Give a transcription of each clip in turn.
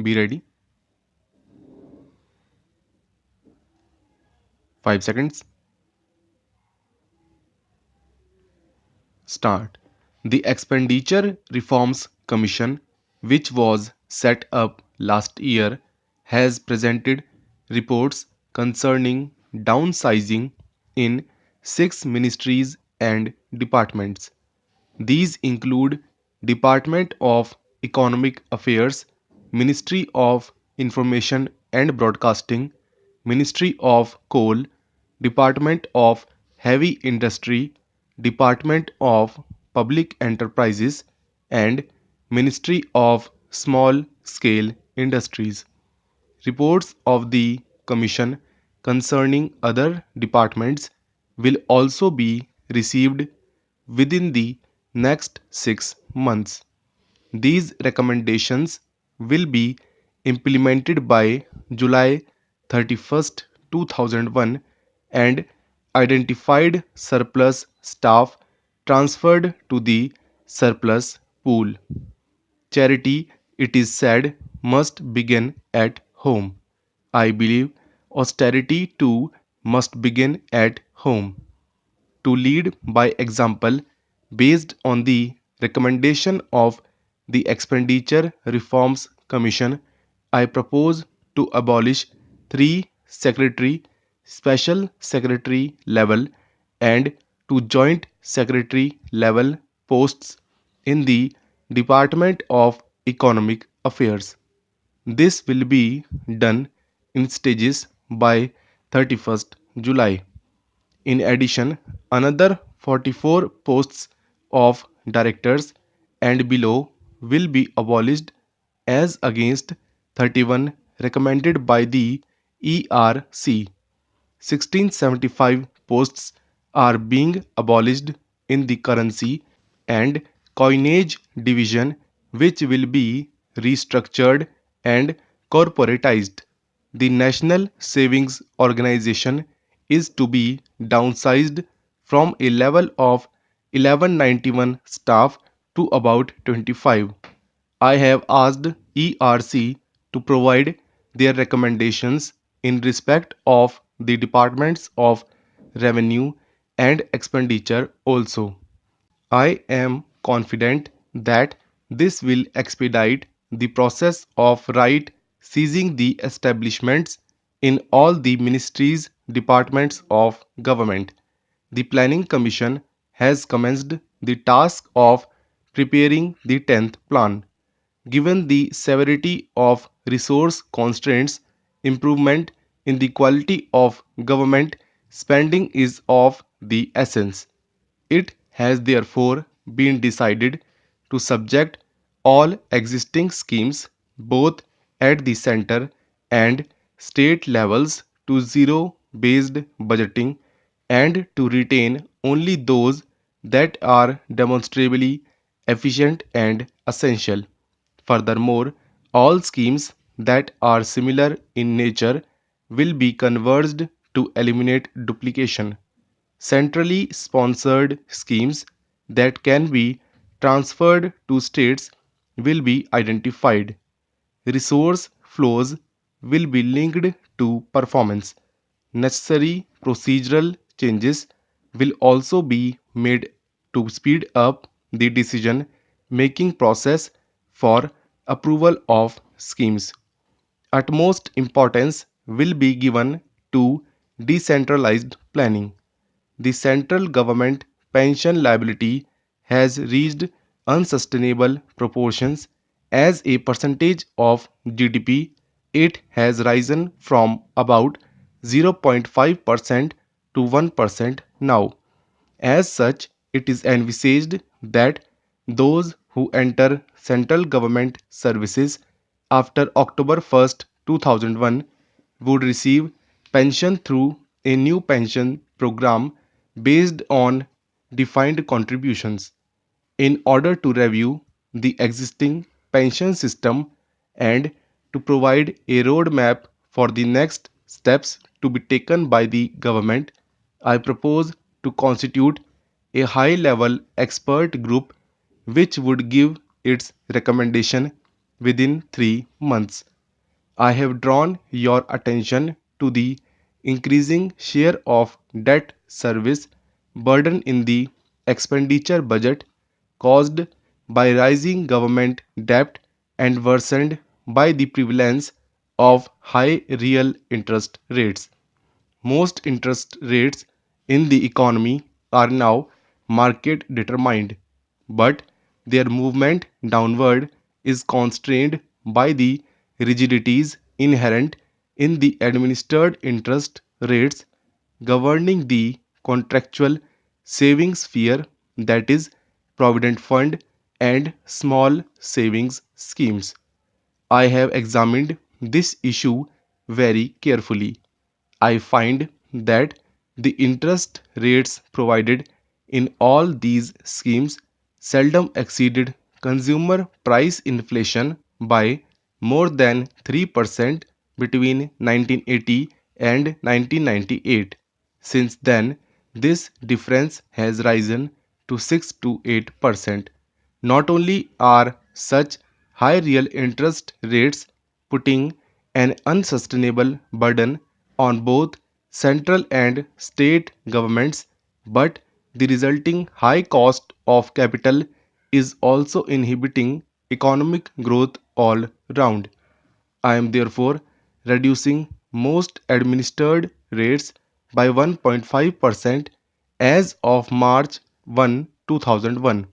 Be ready. 5 seconds. Start. The Expenditure Reforms Commission, which was set up last year, has presented reports concerning downsizing in 6 ministries and departments. These include Department of Economic Affairs, Ministry of Information and Broadcasting, Ministry of Coal, Department of Heavy Industry, Department of Public Enterprises, and Ministry of Small Scale Industries. Reports of the Commission concerning other departments will also be received within the next 6 months. These recommendations will be implemented by July 31st, 2001 and identified surplus staff transferred to the surplus pool. Charity, it is said, must begin at home. I believe austerity too must begin at home. To lead by example, based on the recommendation of the Expenditure Reforms Commission, I propose to abolish 3 secretary, special secretary level and 2 joint secretary level posts in the Department of Economic Affairs. This will be done in stages by 31st July. In addition, another 44 posts of directors and below will be abolished as against 31 recommended by the ERC. 1675 posts are being abolished in the currency and coinage division, which will be restructured and corporatized. The National Savings Organization is to be downsized from a level of 1191 staff to about 25. I have asked ERC to provide their recommendations in respect of the departments of revenue and expenditure also. I am confident that this will expedite the process of right seizing the establishments in all the ministries, departments of government. The Planning Commission has commenced the task of preparing the 10th plan. Given the severity of resource constraints, improvement in the quality of government spending is of the essence. It has therefore been decided to subject all existing schemes, both at the center and state levels, to zero based budgeting and to retain only those that are demonstrably efficient and essential. Furthermore, all schemes that are similar in nature will be converged to eliminate duplication. Centrally sponsored schemes that can be transferred to states will be identified. Resource flows will be linked to performance. Necessary procedural changes will also be made to speed up the decision making process for approval of schemes. Utmost importance will be given to decentralized planning. The central government pension liability has reached unsustainable proportions. As a percentage of GDP. It has risen from about 0.5% to 1% now. As such, it is envisaged that those who enter central government services after October 1st, 2001 would receive pension through a new pension program based on defined contributions. In order to review the existing pension system and to provide a roadmap for the next steps to be taken by the government, I propose to constitute a high level expert group which would give its recommendation within 3 months. I have drawn your attention to the increasing share of debt service burden in the expenditure budget caused by rising government debt and worsened by the prevalence of high real interest rates. Most interest rates in the economy are now market determined, but their movement downward is constrained by the rigidities inherent in the administered interest rates governing the contractual savings sphere, that is, provident fund and small savings schemes. I have examined this issue very carefully. I find that the interest rates provided in all these schemes seldom exceeded consumer price inflation by more than 3% between 1980 and 1998. Since then, this difference has risen to 6 to 8%. Not only are such high real interest rates putting an unsustainable burden on both central and state governments, but the resulting high cost of capital is also inhibiting economic growth all round. I am therefore reducing most administered rates by 1.5% as of March 1, 2001.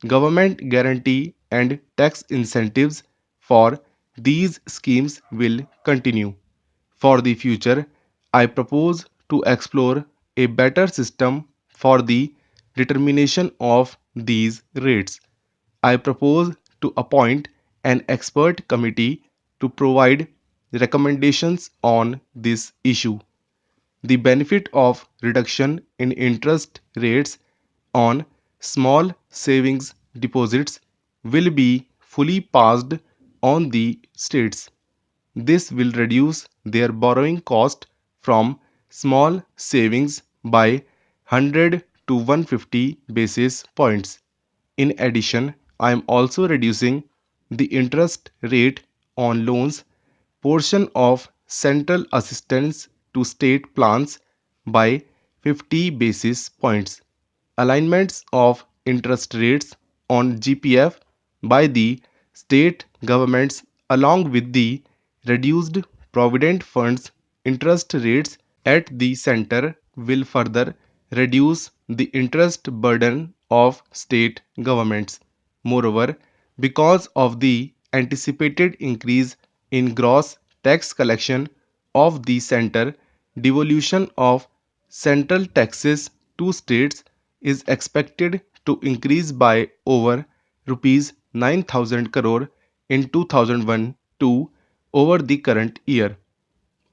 Government guarantee and tax incentives for these schemes will continue. For the future, I propose to explore a better system for the determination of these rates. I propose to appoint an expert committee to provide recommendations on this issue. The benefit of reduction in interest rates on small savings deposits will be fully passed on the states. This will reduce their borrowing cost from small savings by 100 to 150 basis points. In addition, I am also reducing the interest rate on loans portion of central assistance to state plans by 50 basis points. Alignments of interest rates on GPF by the state governments along with the reduced provident funds interest rates at the center will further reduce the interest burden of state governments. Moreover, because of the anticipated increase in gross tax collection of the center, devolution of central taxes to states is expected to increase by over rupees 9,000 crore in 2001 to over the current year.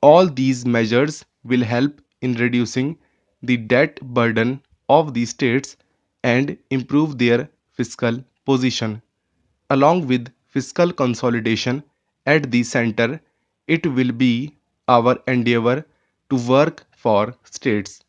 All these measures will help in reducing the debt burden of the states and improve their fiscal position. Along with fiscal consolidation at the center, it will be our endeavor to work for states